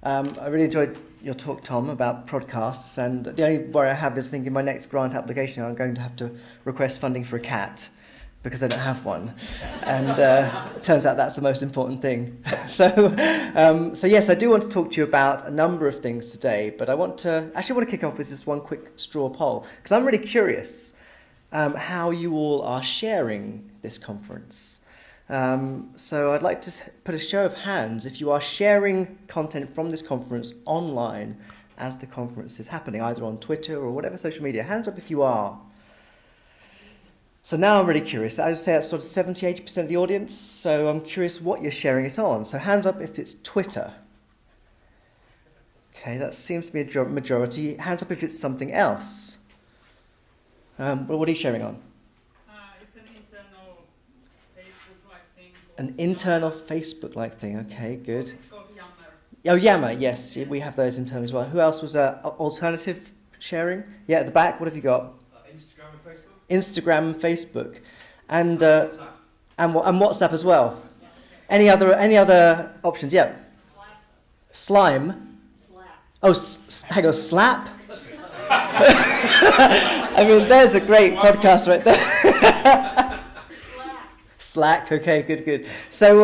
I really enjoyed your talk, Tom, about podcasts, and the only worry I have is thinking my next grant application I'm going to have to request funding for a cat because I don't have one, and it turns out that's the most important thing. So yes, I do want to talk to you about a number of things today, but I want to kick off with just one quick straw poll because I'm really curious how you all are sharing this conference. So I'd like to put a show of hands if you are sharing content from this conference online as the conference is happening, either on Twitter or whatever social media. Hands up if you are. So now I'm really curious. I would say that's sort of 70-80% of the audience, so I'm curious what you're sharing it on. So hands up if it's Twitter. Okay, that seems to be a majority. Hands up if it's something else. What are you sharing on? It's an internal Facebook-like thing. An internal Facebook-like thing. Okay, good. It's called Yammer. Oh, Yammer, yes, we have those internal as well. Who else was alternative sharing? Yeah, at the back, what have you got? Instagram and Facebook. Instagram and Facebook, and WhatsApp as well. Any other options? Yeah. Slime. Oh, hang on, slap. I mean, there's a great podcast right there. Slack. Okay, good. So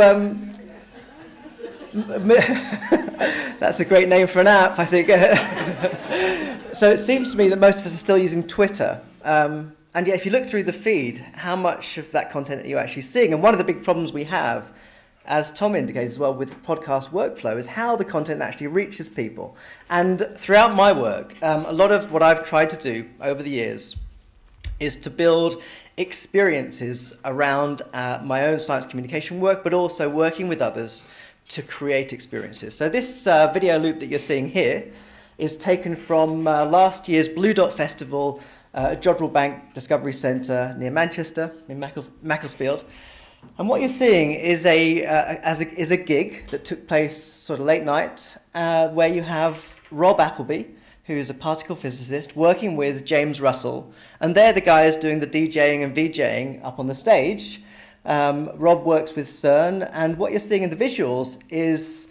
that's a great name for an app, I think. So it seems to me that most of us are still using Twitter. And yet, if you look through the feed, how much of that content are you actually seeing? And one of the big problems we have, as Tom indicated as well, with podcast workflow is how the content actually reaches people. And throughout my work, a lot of what I've tried to do over the years is to build experiences around my own science communication work, but also working with others to create experiences. So this video loop that you're seeing here is taken from last year's Blue Dot Festival at Jodrell Bank Discovery Centre near Manchester, in Macclesfield. And what you're seeing is a gig that took place sort of late night, where you have Rob Appleby, who's a particle physicist, working with James Russell, and they're the guys doing the DJing and VJing up on the stage. Rob works with CERN, and what you're seeing in the visuals is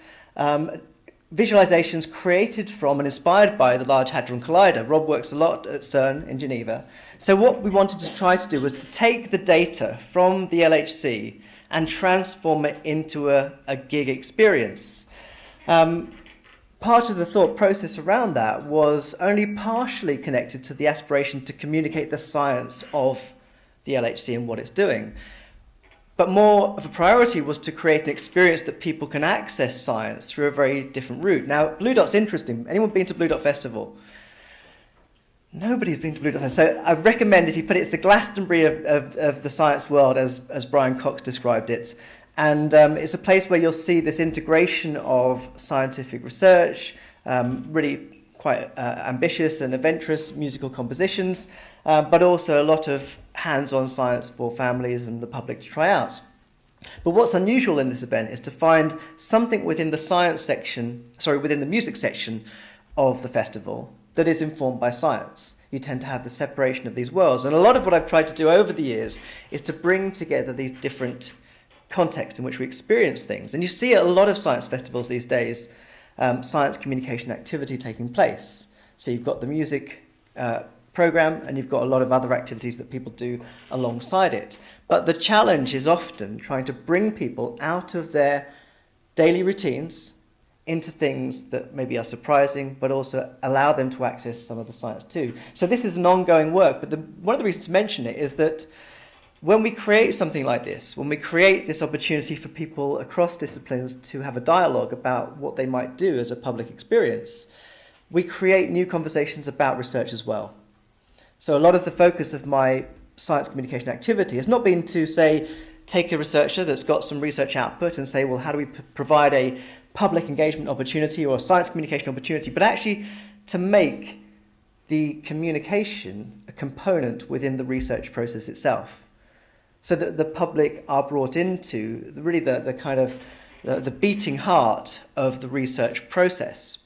visualizations created from and inspired by the Large Hadron Collider. Rob works a lot at CERN in Geneva. So what we wanted to try to do was to take the data from the LHC and transform it into a gig experience. Part of the thought process around that was only partially connected to the aspiration to communicate the science of the LHC and what it's doing. But more of a priority was to create an experience that people can access science through a very different route. Now, Blue Dot's interesting. Anyone been to Blue Dot Festival? Nobody's been to Blue Dot Festival. So I recommend, if you put it, it's the Glastonbury of the science world, as Brian Cox described it. And it's a place where you'll see this integration of scientific research, really quite ambitious and adventurous musical compositions, but also a lot of hands-on science for families and the public to try out. But what's unusual in this event is to find something within the music section of the festival that is informed by science. You tend to have the separation of these worlds. And a lot of what I've tried to do over the years is to bring together these different contexts in which we experience things. And you see at a lot of science festivals these days, science communication activity taking place. So you've got the music program, and you've got a lot of other activities that people do alongside it. But the challenge is often trying to bring people out of their daily routines into things that maybe are surprising, but also allow them to access some of the science too. So this is an ongoing work, but one of the reasons to mention it is that when we create something like this, when we create this opportunity for people across disciplines to have a dialogue about what they might do as a public experience, we create new conversations about research as well. So a lot of the focus of my science communication activity has not been to, say, take a researcher that's got some research output and say, well, how do we provide a public engagement opportunity or a science communication opportunity, but actually to make the communication a component within the research process itself, so that the public are brought into really the kind of the beating heart of the research process.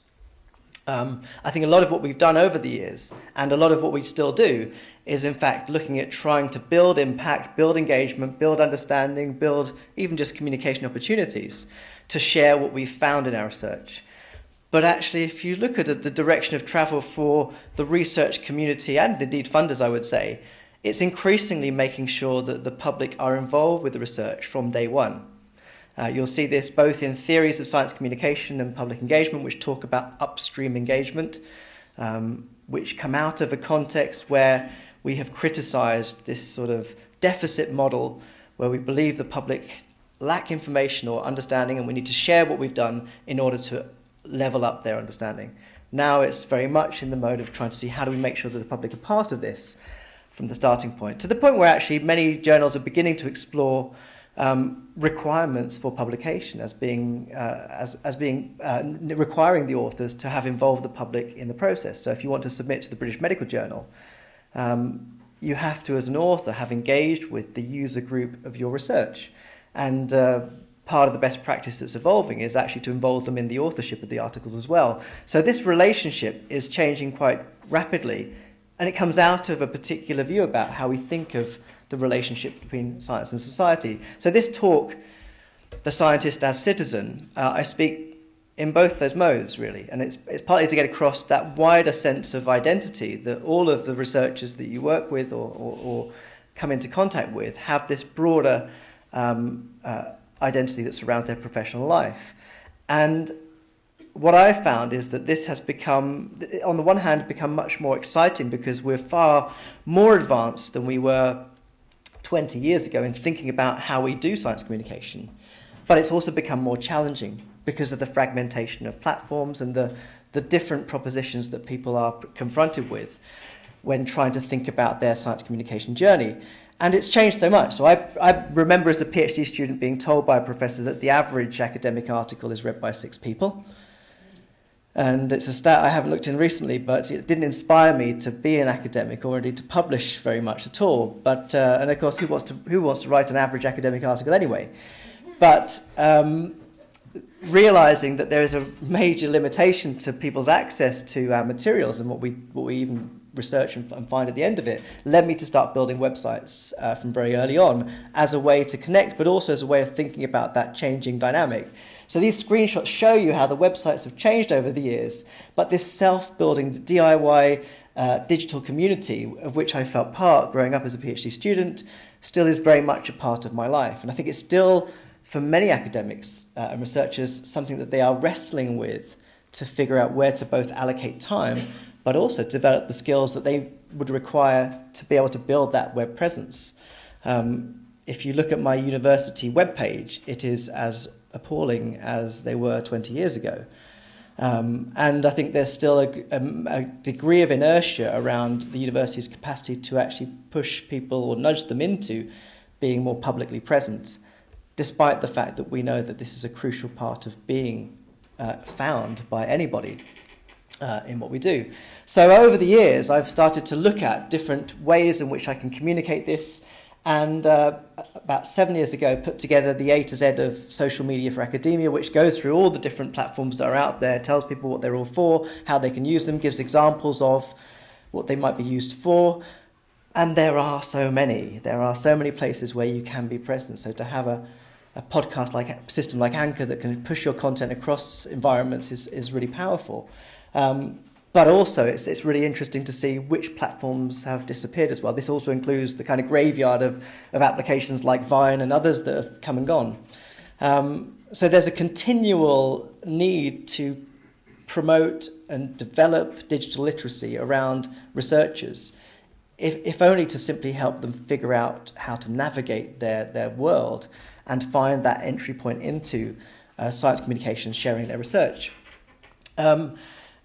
I think a lot of what we've done over the years, and a lot of what we still do, is in fact looking at trying to build impact, build engagement, build understanding, build even just communication opportunities to share what we've found in our research. But actually, if you look at the direction of travel for the research community and indeed funders, I would say, it's increasingly making sure that the public are involved with the research from day one. You'll see this both in theories of science communication and public engagement, which talk about upstream engagement, which come out of a context where we have criticized this sort of deficit model where we believe the public lack information or understanding and we need to share what we've done in order to level up their understanding. Now it's very much in the mode of trying to see how do we make sure that the public are part of this from the starting point, to the point where actually many journals are beginning to explore requirements for publication as being requiring the authors to have involved the public in the process. So if you want to submit to the British Medical Journal, you have to, as an author, have engaged with the user group of your research. And part of the best practice that's evolving is actually to involve them in the authorship of the articles as well. So this relationship is changing quite rapidly, and it comes out of a particular view about how we think of the relationship between science and society. So this talk, The Scientist as Citizen, I speak in both those modes, really. And it's partly to get across that wider sense of identity that all of the researchers that you work with or come into contact with have this broader identity that surrounds their professional life. And what I've found is that this has become, on the one hand, become much more exciting because we're far more advanced than we were 20 years ago in thinking about how we do science communication. But it's also become more challenging because of the fragmentation of platforms and the different propositions that people are confronted with when trying to think about their science communication journey. And it's changed so much. So I remember as a PhD student being told by a professor that the average academic article is read by 6 people. And it's a stat I haven't looked in recently, but it didn't inspire me to be an academic or indeed to publish very much at all. But and of course, who wants to write an average academic article anyway? But realizing that there is a major limitation to people's access to our materials and what we even research and find at the end of it, led me to start building websites from very early on as a way to connect, but also as a way of thinking about that changing dynamic. So these screenshots show you how the websites have changed over the years, but this self-building DIY digital community, of which I felt part growing up as a PhD student, still is very much a part of my life. And I think it's still, for many academics and researchers, something that they are wrestling with to figure out where to both allocate time, but also develop the skills that they would require to be able to build that web presence. If you look at my university webpage, it is as appalling as they were 20 years ago. And I think there's still a degree of inertia around the university's capacity to actually push people or nudge them into being more publicly present, despite the fact that we know that this is a crucial part of being found by anybody in what we do. So over the years, I've started to look at different ways in which I can communicate this, and about 7 years ago put together the A to Z of social media for academia, which goes through all the different platforms that are out there, tells people what they're all for, how they can use them, gives examples of what they might be used for. And there are so many. There are so many places where you can be present. So to have a podcast like system like Anchor that can push your content across environments is really powerful. But also it's really interesting to see which platforms have disappeared as well. This also includes the kind of graveyard of applications like Vine and others that have come and gone. So there's a continual need to promote and develop digital literacy around researchers, if only to simply help them figure out how to navigate their world and find that entry point into science communication, sharing their research.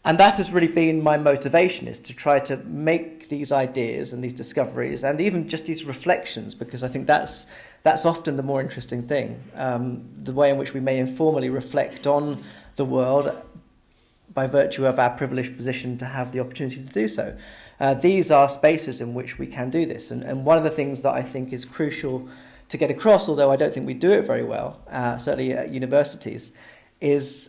And that has really been my motivation, is to try to make these ideas and these discoveries and even just these reflections, because I think that's often the more interesting thing, the way in which we may informally reflect on the world by virtue of our privileged position to have the opportunity to do so. These are spaces in which we can do this. And one of the things that I think is crucial to get across, although I don't think we do it very well, certainly at universities, is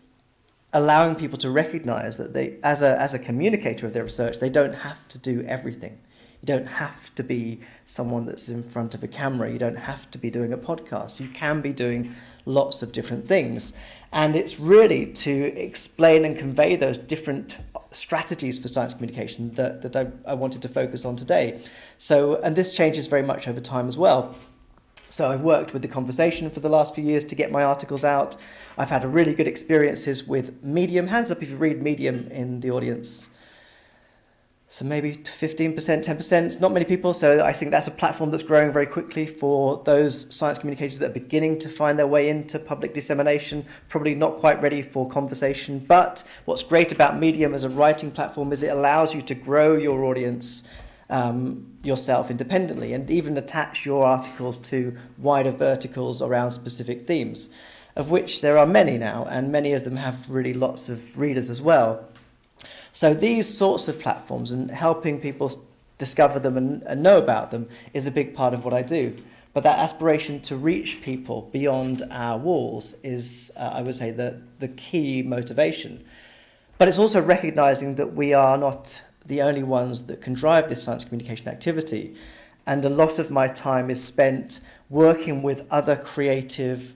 allowing people to recognize that they, as a communicator of their research, they don't have to do everything. You don't have to be someone that's in front of a camera. You don't have to be doing a podcast. You can be doing lots of different things. And it's really to explain and convey those different strategies for science communication that I wanted to focus on today. So, and this changes very much over time as well. So I've worked with The Conversation for the last few years to get my articles out. I've had really good experiences with Medium. Hands up if you read Medium in the audience. So maybe 15%, 10%, not many people. So I think that's a platform that's growing very quickly for those science communicators that are beginning to find their way into public dissemination, probably not quite ready for conversation. But what's great about Medium as a writing platform is it allows you to grow your audience yourself independently and even attach your articles to wider verticals around specific themes, of which there are many now, and many of them have really lots of readers as well. So these sorts of platforms and helping people discover them and know about them is a big part of what I do. But that aspiration to reach people beyond our walls is, I would say, the key motivation. But it's also recognizing that we are not the only ones that can drive this science communication activity. And a lot of my time is spent working with other creative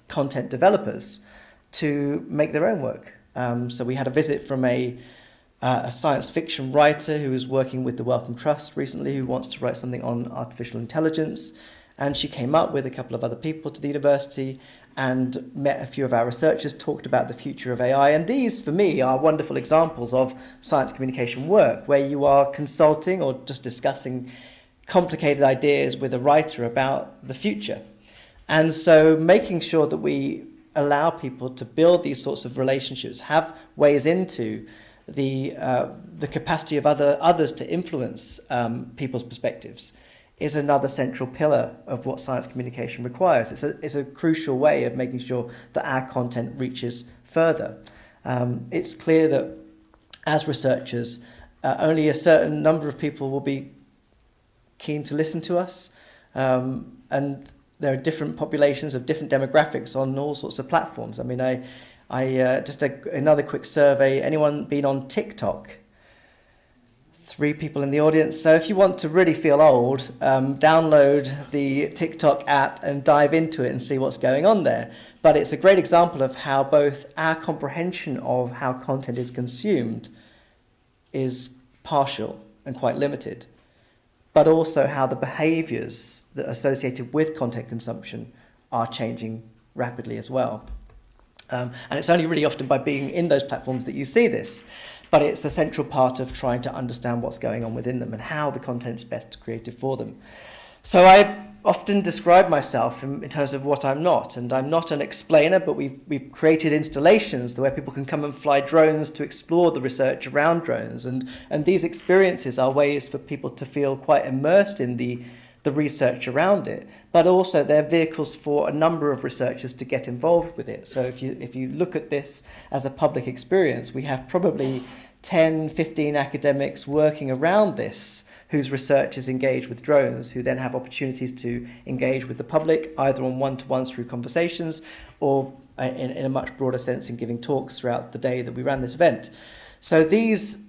content developers to make their own work. So we had a visit from a science fiction writer who was working with the Wellcome Trust recently, who wants to write something on artificial intelligence. And she came up with a couple of other people to the university and met a few of our researchers, talked about the future of AI. And these, for me, are wonderful examples of science communication work, where you are consulting or just discussing complicated ideas with a writer about the future. And so making sure that we allow people to build these sorts of relationships, have ways into the capacity of others to influence people's perspectives, is another central pillar of what science communication requires. It's a crucial way of making sure that our content reaches further. It's clear that as researchers, only a certain number of people will be keen to listen to us, and there are different populations of different demographics on all sorts of platforms. I mean, I just another quick survey. Anyone been on TikTok? 3 people in the audience. So if you want to really feel old, download the TikTok app and dive into it and see what's going on there. But it's a great example of how both our comprehension of how content is consumed is partial and quite limited, but also how the behaviours that are associated with content consumption are changing rapidly as well. And it's only really often by being in those platforms that you see this. But it's a central part of trying to understand what's going on within them and how the content's best created for them. So I often describe myself in terms of what I'm not. And I'm not an explainer, but we've created installations where people can come and fly drones to explore the research around drones. And these experiences are ways for people to feel quite immersed in the research around it, but also they're vehicles for a number of researchers to get involved with it. So if you look at this as a public experience, we have probably 10, 15 academics working around this whose research is engaged with drones, who then have opportunities to engage with the public, either on one-to-ones through conversations or in a much broader sense in giving talks throughout the day that we ran this event. So these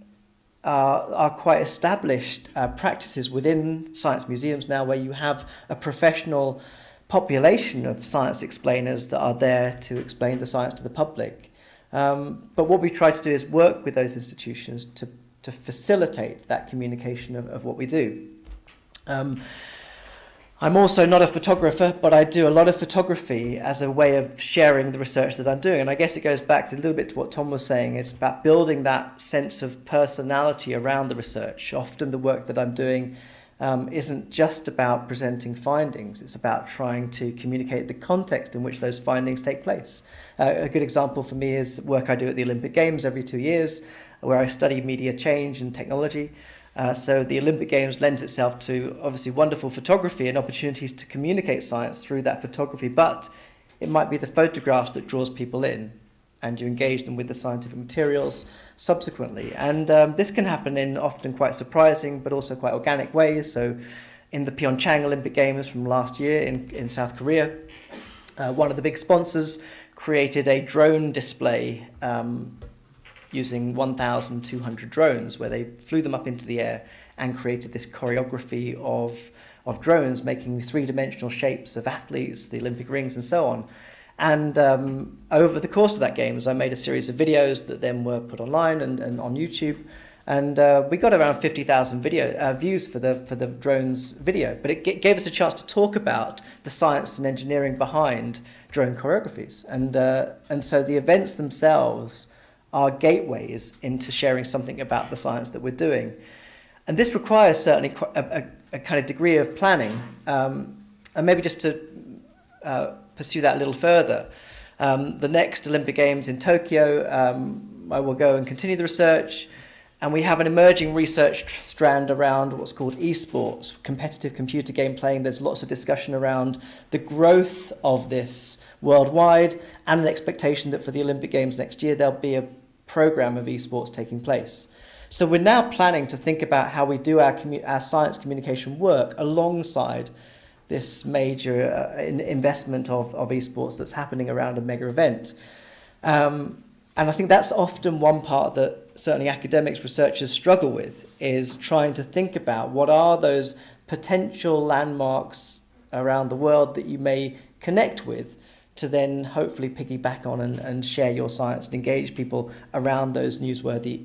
are quite established practices within science museums now, where you have a professional population of science explainers that are there to explain the science to the public. But what we try to do is work with those institutions to facilitate that communication of what we do. I'm also not a photographer, but I do a lot of photography as a way of sharing the research that I'm doing. And I guess it goes back to a little bit to what Tom was saying. It's about building that sense of personality around the research. Often the work that I'm doing isn't just about presenting findings. It's about trying to communicate the context in which those findings take place. A good example for me is work I do at the Olympic Games every 2 years, where I study media change and technology. So the Olympic Games lends itself to obviously wonderful photography and opportunities to communicate science through that photography, but it might be the photographs that draws people in, and you engage them with the scientific materials subsequently. And this can happen in often quite surprising but also quite organic ways. So in the Pyeongchang Olympic Games from last year in South Korea, one of the big sponsors created a drone display using 1,200 drones, where they flew them up into the air and created this choreography of drones making three-dimensional shapes of athletes, the Olympic rings and so on. And over the course of that Games, I made a series of videos that then were put online and on YouTube. And we got around 50,000 views for the drones video. But it gave us a chance to talk about the science and engineering behind drone choreographies. And so the events themselves are gateways into sharing something about the science that we're doing. And this requires certainly a kind of degree of planning. And maybe just to pursue that a little further, the next Olympic Games in Tokyo, I will go and continue the research. And we have an emerging research strand around what's called esports, competitive computer game playing. There's lots of discussion around the growth of this worldwide and an expectation that for the Olympic Games next year, there'll be a program of esports taking place. So we're now planning to think about how we do our science communication work alongside this major investment of esports that's happening around a mega event. And I think that's often one part that certainly academics, researchers struggle with, is trying to think about what are those potential landmarks around the world that you may connect with to then hopefully piggyback on and share your science and engage people around those newsworthy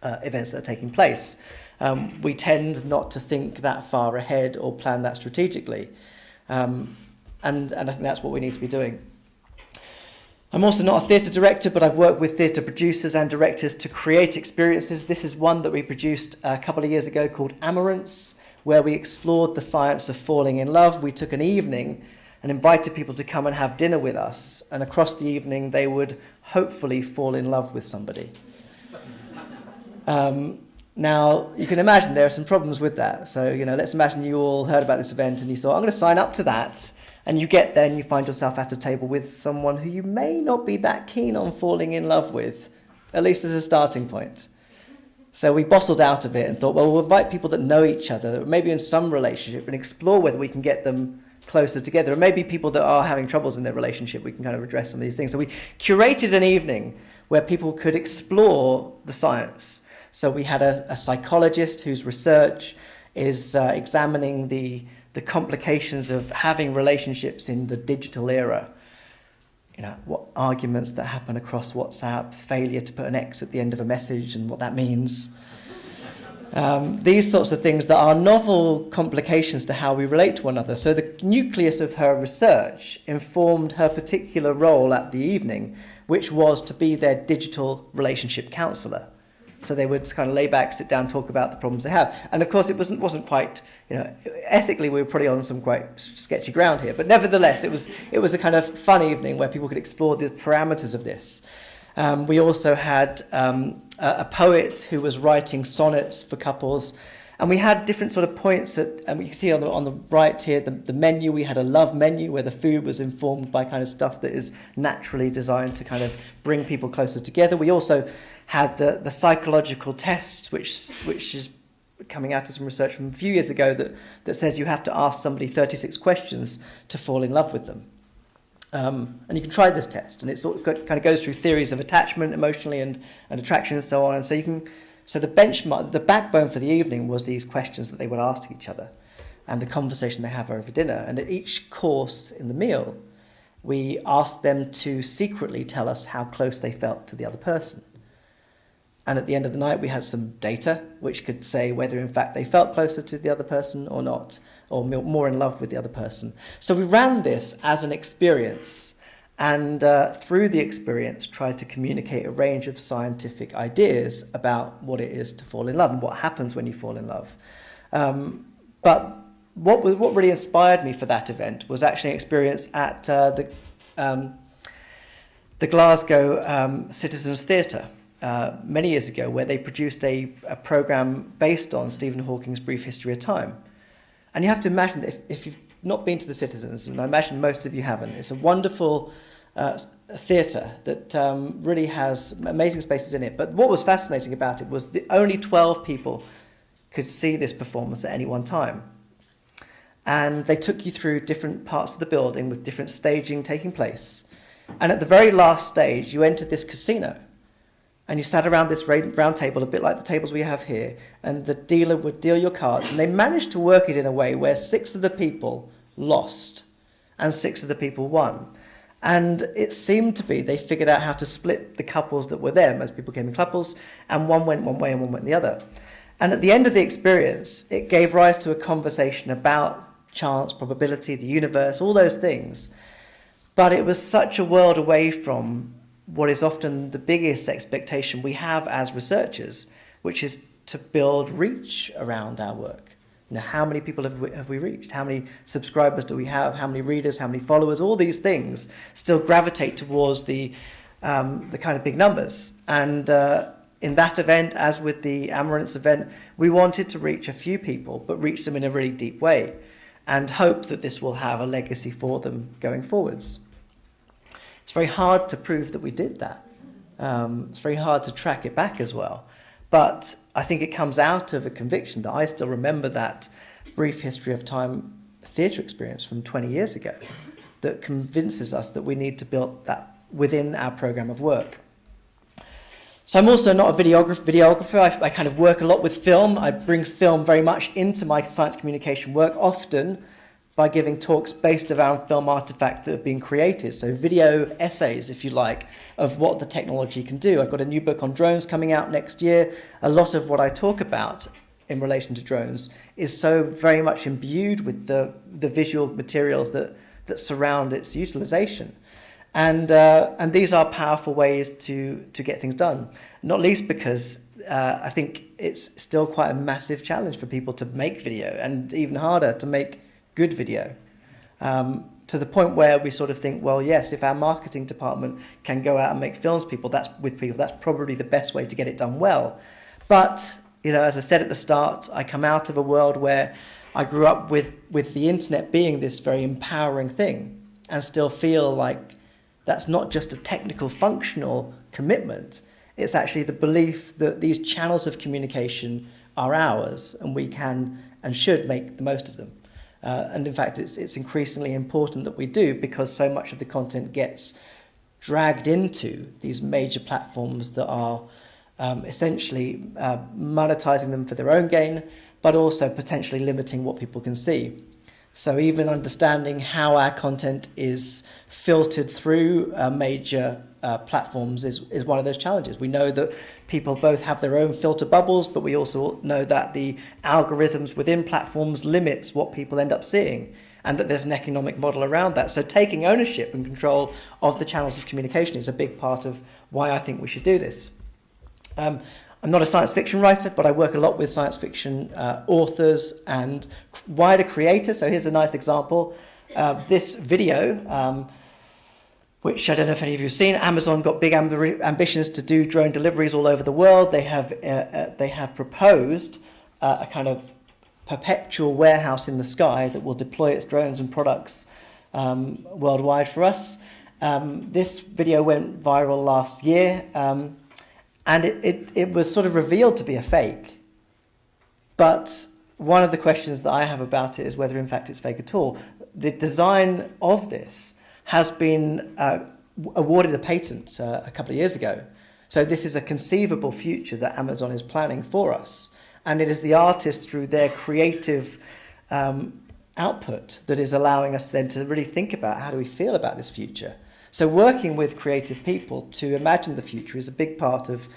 events that are taking place. We tend not to think that far ahead or plan that strategically. And I think that's what we need to be doing. I'm also not a theatre director, but I've worked with theatre producers and directors to create experiences. This is one that we produced a couple of years ago called Amorance, where we explored the science of falling in love. We took an evening and invited people to come and have dinner with us, and across the evening they would hopefully fall in love with somebody. Now, you can imagine there are some problems with that. So, let's imagine you all heard about this event and you thought, I'm going to sign up to that. And you get there and you find yourself at a table with someone who you may not be that keen on falling in love with, at least as a starting point. So we bottled out of it and thought, well, we'll invite people that know each other, maybe in some relationship, and explore whether we can get them closer together. And maybe people that are having troubles in their relationship, we can kind of address some of these things. So we curated an evening where people could explore the science. So we had a psychologist whose research is examining the complications of having relationships in the digital era. What arguments that happen across WhatsApp, failure to put an X at the end of a message and what that means. These sorts of things that are novel complications to how we relate to one another. So the nucleus of her research informed her particular role at the evening, which was to be their digital relationship counsellor. So they would kind of lay back, sit down, talk about the problems they have. And of course, it wasn't quite, ethically we were probably on some quite sketchy ground here. But nevertheless, it was a kind of fun evening where people could explore the parameters of this. We also had a poet who was writing sonnets for couples. And we had different sort of points that, and you can see on the right here, the menu. We had a love menu where the food was informed by kind of stuff that is naturally designed to kind of bring people closer together. We also had the psychological test, which is coming out of some research from a few years ago that says you have to ask somebody 36 questions to fall in love with them. And you can try this test, and it sort of kind of goes through theories of attachment emotionally and attraction and so on. And so the benchmark, the backbone for the evening was these questions that they would ask each other and the conversation they have over dinner. And at each course in the meal, we asked them to secretly tell us how close they felt to the other person. And at the end of the night, we had some data which could say whether, in fact, they felt closer to the other person or not, or more in love with the other person. So we ran this as an experience, and through the experience, tried to communicate a range of scientific ideas about what it is to fall in love and what happens when you fall in love. But what really inspired me for that event was actually an experience at the Glasgow Citizens Theatre. Many years ago, where they produced a program based on Stephen Hawking's Brief History of Time. And you have to imagine that if you've not been to the Citizens, and I imagine most of you haven't, it's a wonderful theatre that really has amazing spaces in it. But what was fascinating about it was that only 12 people could see this performance at any one time. And they took you through different parts of the building with different staging taking place. And at the very last stage, you entered this casino. And you sat around this round table, a bit like the tables we have here, and the dealer would deal your cards, and they managed to work it in a way where 6 of the people lost and 6 of the people won. And it seemed to be they figured out how to split the couples that were there. Most people came in couples, and one went one way and one went the other. And at the end of the experience, it gave rise to a conversation about chance, probability, the universe, all those things. But it was such a world away from what is often the biggest expectation we have as researchers, which is to build reach around our work. You know, how many people have we reached? How many subscribers do we have? How many readers? How many followers? All these things still gravitate towards the kind of big numbers. And in that event, as with the Amaranths event, we wanted to reach a few people, but reach them in a really deep way, and hope that this will have a legacy for them going forwards. It's very hard to prove that we did that. It's very hard to track it back as well. But I think it comes out of a conviction that I still remember that brief history of time theatre experience from 20 years ago that convinces us that we need to build that within our programme of work. So I'm also not a videographer. I kind of work a lot with film. I bring film very much into my science communication work, often by giving talks based around film artifacts that have been created. So video essays, if you like, of what the technology can do. I've got a new book on drones coming out next year. A lot of what I talk about in relation to drones is so very much imbued with the visual materials that surround its utilization. And these are powerful ways to get things done, not least because I think it's still quite a massive challenge for people to make video, and even harder to make good video, to the point where we sort of think, well, yes, if our marketing department can go out and make films with people, that's probably the best way to get it done well. But, you know, as I said at the start, I come out of a world where I grew up with the internet being this very empowering thing, and still feel like that's not just a technical, functional commitment. It's actually the belief that these channels of communication are ours, and we can and should make the most of them. And in fact, it's increasingly important that we do, because so much of the content gets dragged into these major platforms that are essentially monetizing them for their own gain, but also potentially limiting what people can see. So even understanding how our content is filtered through major platforms is one of those challenges. We know that people both have their own filter bubbles, but we also know that the algorithms within platforms limits what people end up seeing, and that there's an economic model around that. So taking ownership and control of the channels of communication is a big part of why I think we should do this. I'm not a science fiction writer, but I work a lot with science fiction authors and wider creators. So here's a nice example. This video, which I don't know if any of you have seen, Amazon got big ambitions to do drone deliveries all over the world. They have proposed a kind of perpetual warehouse in the sky that will deploy its drones and products worldwide for us. This video went viral last year. And it was sort of revealed to be a fake. But one of the questions that I have about it is whether in fact it's fake at all. The design of this has been awarded a patent a couple of years ago. So this is a conceivable future that Amazon is planning for us. And it is the artists, through their creative output, that is allowing us then to really think about how do we feel about this future. So working with creative people to imagine the future is a big part of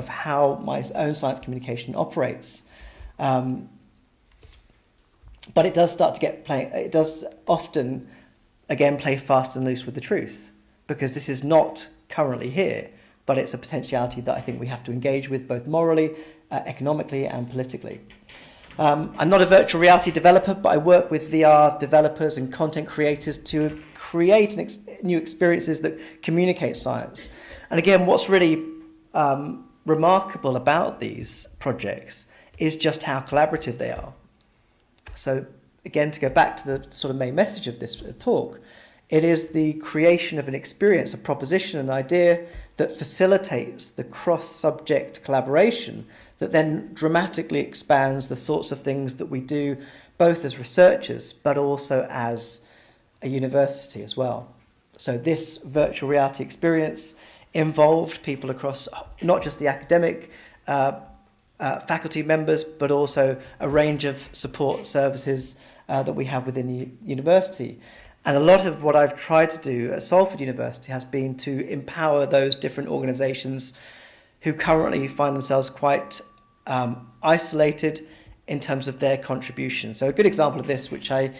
how my own science communication operates. But it does start to it does often, again, play fast and loose with the truth, because this is not currently here, but it's a potentiality that I think we have to engage with both morally, economically and politically. I'm not a virtual reality developer, but I work with VR developers and content creators to create new experiences that communicate science. And again, what's really remarkable about these projects is just how collaborative they are. So again, to go back to the sort of main message of this talk, it is the creation of an experience, a proposition, an idea that facilitates the cross-subject collaboration that then dramatically expands the sorts of things that we do both as researchers but also as a university as well. So this virtual reality experience involved people across not just the academic faculty members, but also a range of support services that we have within the university. And a lot of what I've tried to do at Salford University has been to empower those different organisations who currently find themselves quite isolated in terms of their contribution. So a good example of this, which I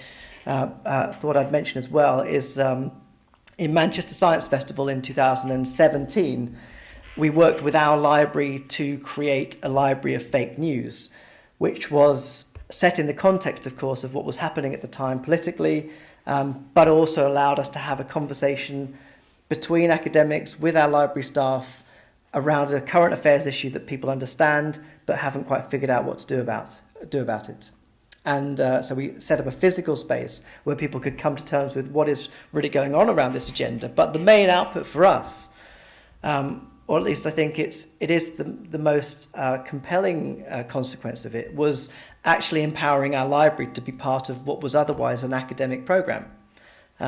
thought I'd mention as well, is in Manchester Science Festival in 2017, we worked with our library to create a library of fake news, which was set in the context, of course, of what was happening at the time politically, but also allowed us to have a conversation between academics with our library staff around a current affairs issue that people understand but haven't quite figured out what to do about it. And so we set up a physical space where people could come to terms with what is really going on around this agenda. But the main output for us, or at least I think it is the most compelling consequence of it, was actually empowering our library to be part of what was otherwise an academic programme.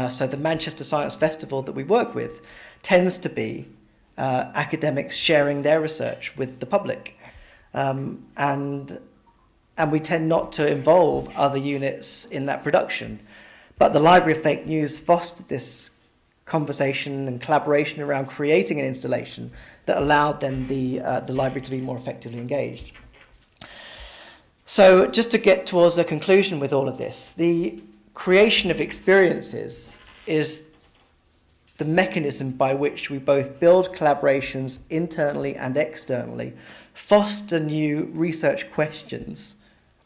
So the Manchester Science Festival that we work with tends to be academics sharing their research with the public. And we tend not to involve other units in that production. But the Library of Fake News fostered this conversation and collaboration around creating an installation that allowed then the library to be more effectively engaged. So just to get towards a conclusion with all of this, the creation of experiences is the mechanism by which we both build collaborations internally and externally, foster new research questions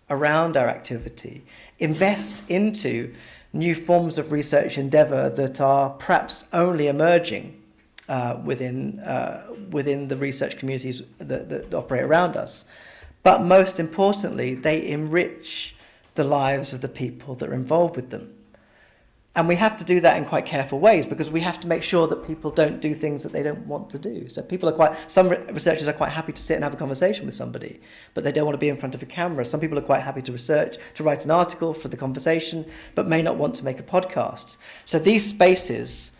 around our activity, invest into new forms of research endeavour that are perhaps only emerging within the research communities that operate around us. But most importantly, they enrich the lives of the people that are involved with them. And we have to do that in quite careful ways, because we have to make sure that people don't do things that they don't want to do. So some researchers are quite happy to sit and have a conversation with somebody, but they don't want to be in front of a camera. Some people are quite happy to write an article for the conversation, but may not want to make a podcast. So these spaces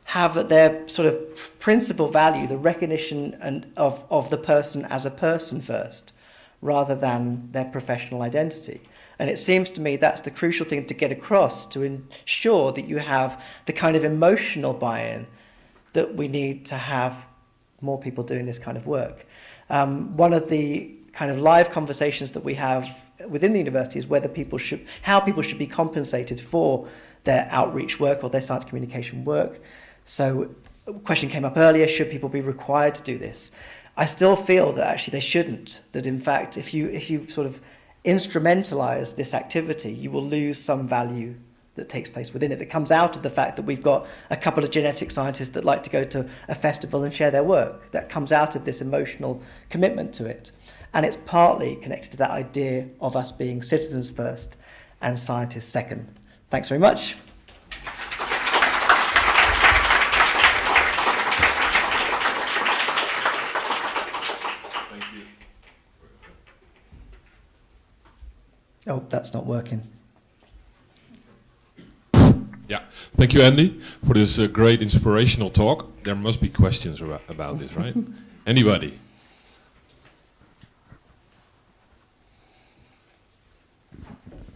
have at their sort of principal value the recognition of the person as a person first, rather than their professional identity. And it seems to me that's the crucial thing to get across, to ensure that you have the kind of emotional buy-in that we need to have more people doing this kind of work. One of the kind of live conversations that we have within the university is how people should be compensated for their outreach work or their science communication work. So a question came up earlier, should people be required to do this? I still feel that actually they shouldn't, that in fact if you sort of instrumentalize this activity, you will lose some value that takes place within it, that comes out of the fact that we've got a couple of genetic scientists that like to go to a festival and share their work. That comes out of this emotional commitment to it. And it's partly connected to that idea of us being citizens first and scientists second. Thanks very much. Oh, that's not working. Yeah, thank you, Andy, for this great inspirational talk. There must be questions about this, right? Anybody?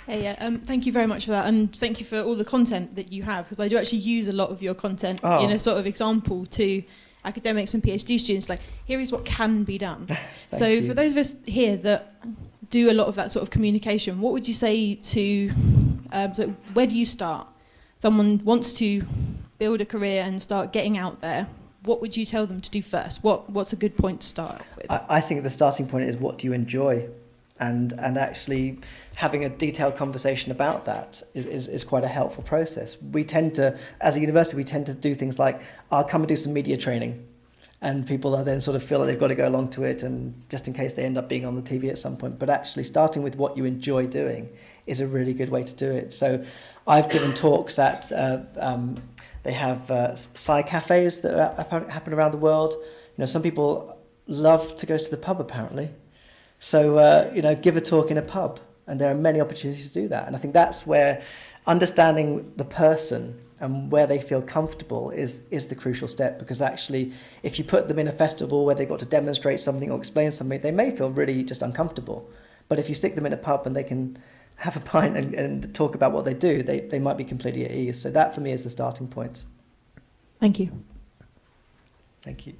Hey, thank you very much for that, and thank you for all the content that you have, because I do actually use a lot of your content in a sort of example to academics and PhD students, like, here is what can be done. So you. For those of us here that do a lot of that sort of communication, what would you say to, so where do you start? Someone wants to build a career and start getting out there. What would you tell them to do first? What's a good point to start off with? I think the starting point is, what do you enjoy? And actually having a detailed conversation about that is quite a helpful process. We tend to, as a university, we tend to do things like, I'll come and do some media training. And people are then sort of feel like they've got to go along to it, and just in case they end up being on the TV at some point. But actually starting with what you enjoy doing is a really good way to do it. So I've given talks at, they have sci cafes that happen around the world. You know, some people love to go to the pub apparently. So, give a talk in a pub, and there are many opportunities to do that. And I think that's where understanding the person and where they feel comfortable is the crucial step, because actually if you put them in a festival where they've got to demonstrate something or explain something, they may feel really just uncomfortable. But if you stick them in a pub and they can have a pint and talk about what they do, they might be completely at ease. So that for me is the starting point. Thank you. Thank you.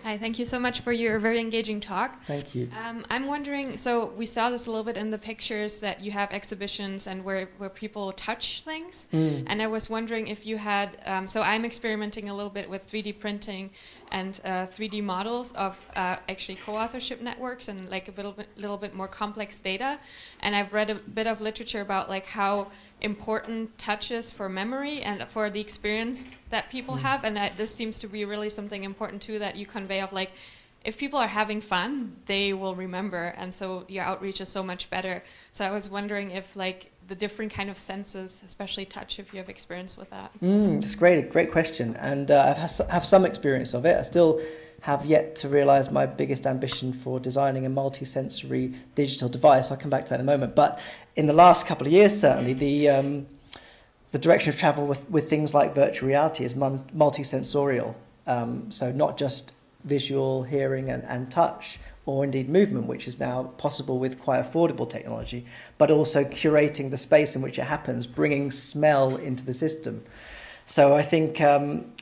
Hi, thank you so much for your very engaging talk. Thank you. I'm wondering, so we saw this a little bit in the pictures that you have exhibitions and where people touch things. And I was wondering if you had, so I'm experimenting a little bit with 3D printing and 3D models of actually co-authorship networks and like a little bit more complex data. And I've read a bit of literature about like how important touch is for memory and for the experience that people have, and this seems to be really something important too that you convey of like, if people are having fun, they will remember, and so your outreach is so much better. So I was wondering if like the different kind of senses, especially touch, if you have experience with that. It's great question, and I have some experience of it. I still have yet to realise my biggest ambition for designing a multi-sensory digital device. I'll come back to that in a moment. But in the last couple of years, certainly, the direction of travel with things like virtual reality is multi-sensorial. So not just visual, hearing and touch, or indeed movement, which is now possible with quite affordable technology, but also curating the space in which it happens, bringing smell into the system. So I think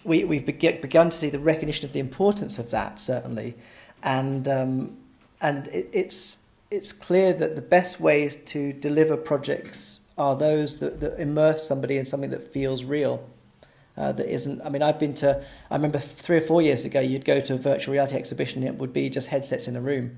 we've begun to see the recognition of the importance of that, certainly, and it's clear that the best ways to deliver projects are those that immerse somebody in something that feels real, that isn't. I mean, I remember 3 or 4 years ago, you'd go to a virtual reality exhibition, and it would be just headsets in a room.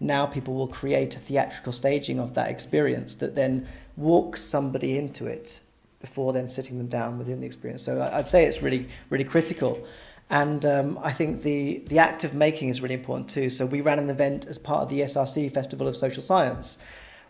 Now people will create a theatrical staging of that experience that then walks somebody into it before then sitting them down within the experience. So I'd say it's really, really critical. And I think the act of making is really important too. So we ran an event as part of the SRC Festival of Social Science,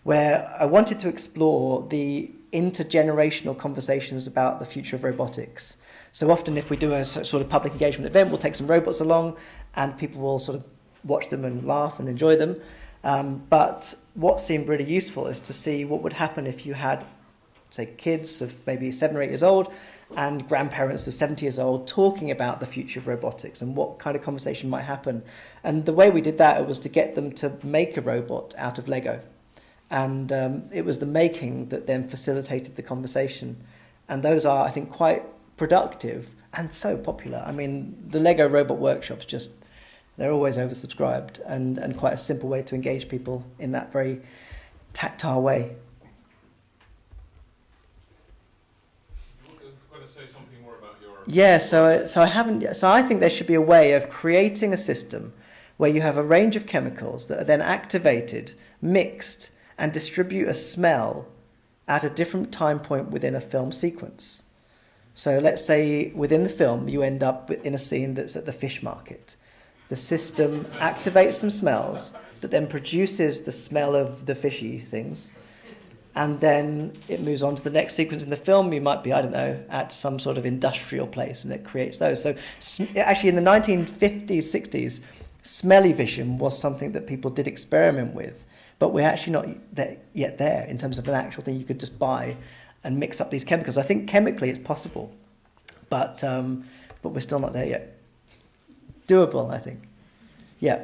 where I wanted to explore the intergenerational conversations about the future of robotics. So often if we do a sort of public engagement event, we'll take some robots along and people will sort of watch them and laugh and enjoy them. But what seemed really useful is to see what would happen if you had, say, kids of maybe 7 or 8 years old and grandparents of 70 years old talking about the future of robotics and what kind of conversation might happen. And the way we did that was to get them to make a robot out of Lego. And it was the making that then facilitated the conversation. And those are, I think, quite productive and so popular. I mean, the Lego robot workshops they're always oversubscribed and quite a simple way to engage people in that very tactile way. Say something more about your... Yeah, so I think there should be a way of creating a system where you have a range of chemicals that are then activated, mixed, and distribute a smell at a different time point within a film sequence. So let's say within the film you end up in a scene that's at the fish market. The system activates some smells that then produces the smell of the fishy things, and then it moves on to the next sequence in the film. You might be, I don't know, at some sort of industrial place, and it creates those. So actually in the 1950s, 60s, smelly vision was something that people did experiment with, but we're actually not yet there in terms of an actual thing you could just buy and mix up these chemicals. I think chemically it's possible, but we're still not there yet. Doable, I think. Yeah.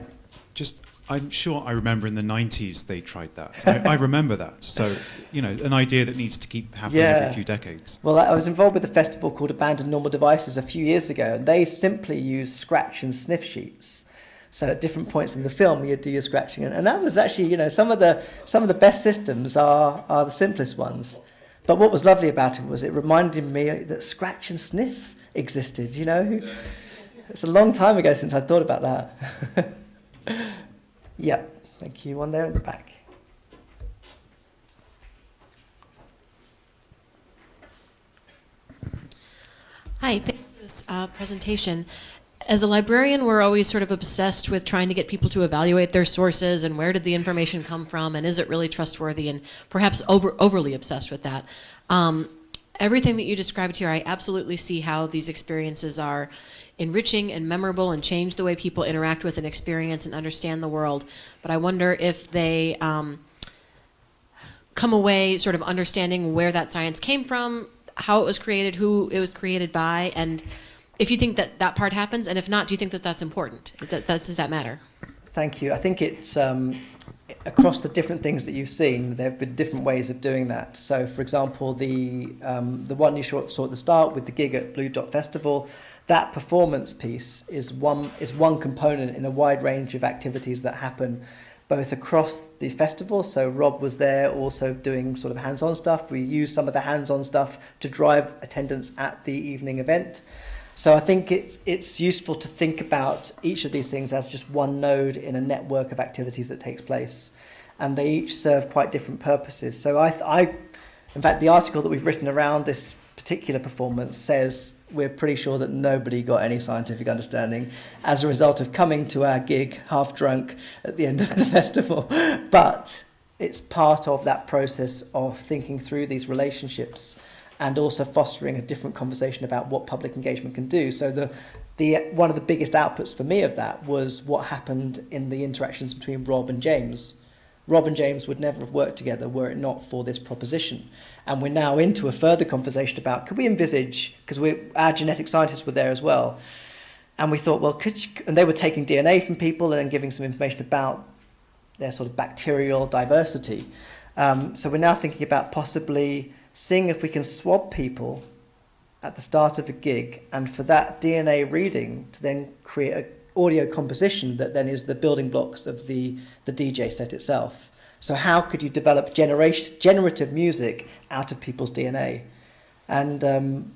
I'm sure I remember in the 90s they tried that. I remember that. So, an idea that needs to keep happening every few decades. Well, I was involved with a festival called Abandoned Normal Devices a few years ago, and they simply used scratch and sniff sheets. So at different points in the film, you'd do your scratching. And that was actually, some of the best systems are the simplest ones. But what was lovely about it was it reminded me that scratch and sniff existed, It's a long time ago since I thought about that. Yeah, thank you. One there in the back. Hi, thank you for this presentation. As a librarian, we're always sort of obsessed with trying to get people to evaluate their sources and where did the information come from and is it really trustworthy, and perhaps overly obsessed with that. Everything that you described here, I absolutely see how these experiences are enriching and memorable and change the way people interact with an experience and understand the world. But I wonder if they come away sort of understanding where that science came from, how it was created, who it was created by, and if you think that that part happens, and if not, do you think that that's important? Does that matter? Thank you. I think it's across the different things that you've seen, there have been different ways of doing that. So, for example, the one you saw at the start with the gig at Blue Dot Festival, that performance piece is one component in a wide range of activities that happen both across the festival. So Rob was there also doing sort of hands-on stuff. We used some of the hands-on stuff to drive attendance at the evening event. So I think it's useful to think about each of these things as just one node in a network of activities that takes place, and they each serve quite different purposes. So in fact, the article that we've written around this particular performance says we're pretty sure that nobody got any scientific understanding as a result of coming to our gig half drunk at the end of the festival. But it's part of that process of thinking through these relationships and also fostering a different conversation about what public engagement can do. So the one of the biggest outputs for me of that was what happened in the interactions between Rob and James. Rob and James would never have worked together were it not for this proposition. And we're now into a further conversation about, could we envisage, because our genetic scientists were there as well, and we thought, well, and they were taking DNA from people and then giving some information about their sort of bacterial diversity. So we're now thinking about possibly seeing if we can swab people at the start of a gig, and for that DNA reading to then create an audio composition that then is the building blocks of the DJ set itself. So how could you develop generative music out of people's DNA? And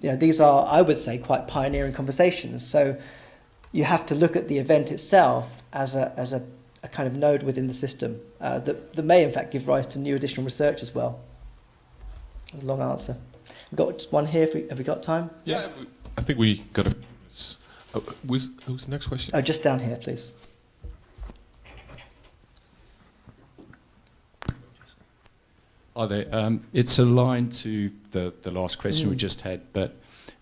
these are, I would say, quite pioneering conversations. So you have to look at the event itself as a kind of node within the system that may in fact give rise to new additional research as well. That's a long answer. We've got one here. Have we got time? Yeah, I think we got a... who's the next question? Oh, just down here, please. Are there? It's aligned to the last question we just had, but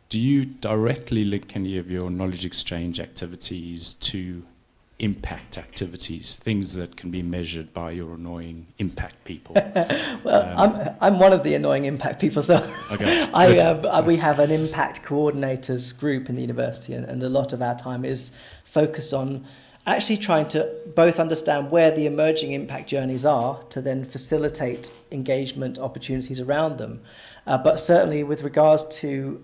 do you directly link any of your knowledge exchange activities to impact activities, things that can be measured by your annoying impact people? Well, I'm one of the annoying impact people, so okay. We have an impact coordinators group in the university, and a lot of our time is focused on actually trying to both understand where the emerging impact journeys are to then facilitate engagement opportunities around them. But certainly with regards to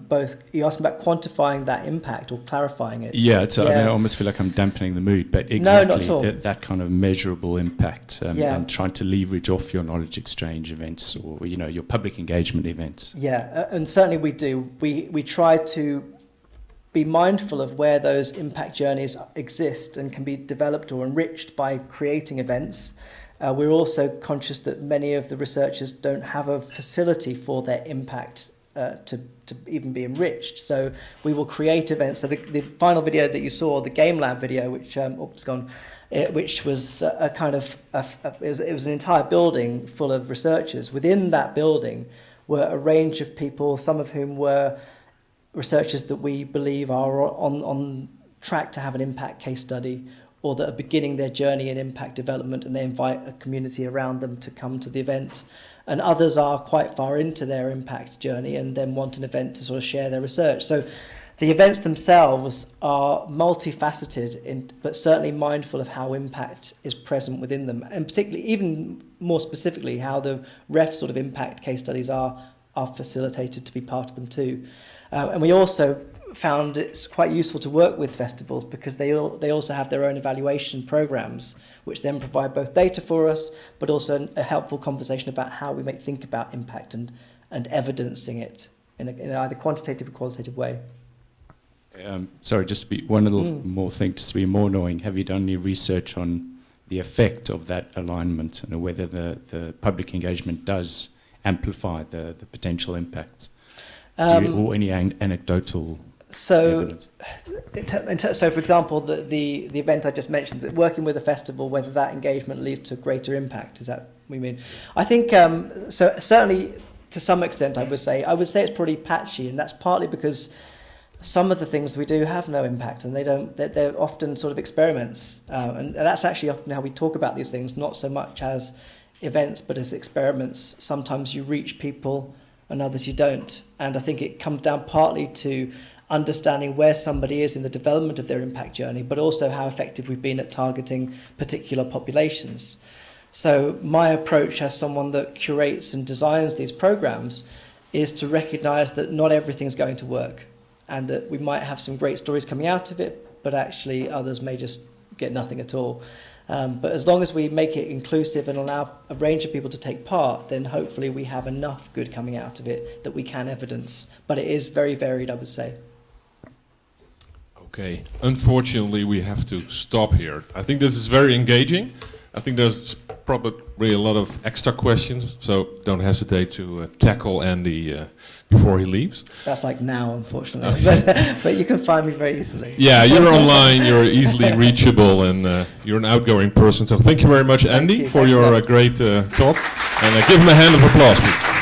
both, you asked about quantifying that impact or clarifying it. Yeah, I mean, I almost feel like I'm dampening the mood, but exactly no, not at all. That kind of measurable impact and trying to leverage off your knowledge exchange events or, your public engagement events. Yeah, and certainly we do. We try to be mindful of where those impact journeys exist and can be developed or enriched by creating events. We're also conscious that many of the researchers don't have a facility for their impact to even be enriched. So we will create events. So the final video that you saw, the Game Lab video, which was a kind of it was an entire building full of researchers. Within that building were a range of people, some of whom were researchers that we believe are on track to have an impact case study, or that are beginning their journey in impact development, and they invite a community around them to come to the event. And others are quite far into their impact journey and then want an event to sort of share their research. So the events themselves are multifaceted, but certainly mindful of how impact is present within them, and particularly, even more specifically, how the REF sort of impact case studies are facilitated to be part of them too. And we also found it's quite useful to work with festivals because they also have their own evaluation programs, which then provide both data for us, but also a helpful conversation about how we might think about impact and evidencing it in either quantitative or qualitative way. Sorry, just to be one little more thing, just to be more annoying. Have you done any research on the effect of that alignment and whether the public engagement does amplify the potential impacts? Or any anecdotal evidence? So, for example, the event I just mentioned, that working with a festival, whether that engagement leads to greater impact, is that what we mean? I think, so certainly to some extent I would say it's pretty patchy, and that's partly because some of the things we do have no impact, and they're often sort of experiments, and that's actually often how we talk about these things, not so much as events, but as experiments. Sometimes you reach people and others you don't. And I think it comes down partly to understanding where somebody is in the development of their impact journey, but also how effective we've been at targeting particular populations. So my approach as someone that curates and designs these programs is to recognize that not everything's going to work, and that we might have some great stories coming out of it, but actually others may just get nothing at all. But as long as we make it inclusive and allow a range of people to take part, then hopefully we have enough good coming out of it that we can evidence. But it is very varied, I would say. Okay, unfortunately we have to stop here. I think this is very engaging. I think there's probably a lot of extra questions, so don't hesitate to tackle Andy before he leaves. That's like now, unfortunately, but you can find me very easily. Yeah, you're online, you're easily reachable, and you're an outgoing person. So thank you very much, Andy, for your great talk. And give him a hand of applause, please.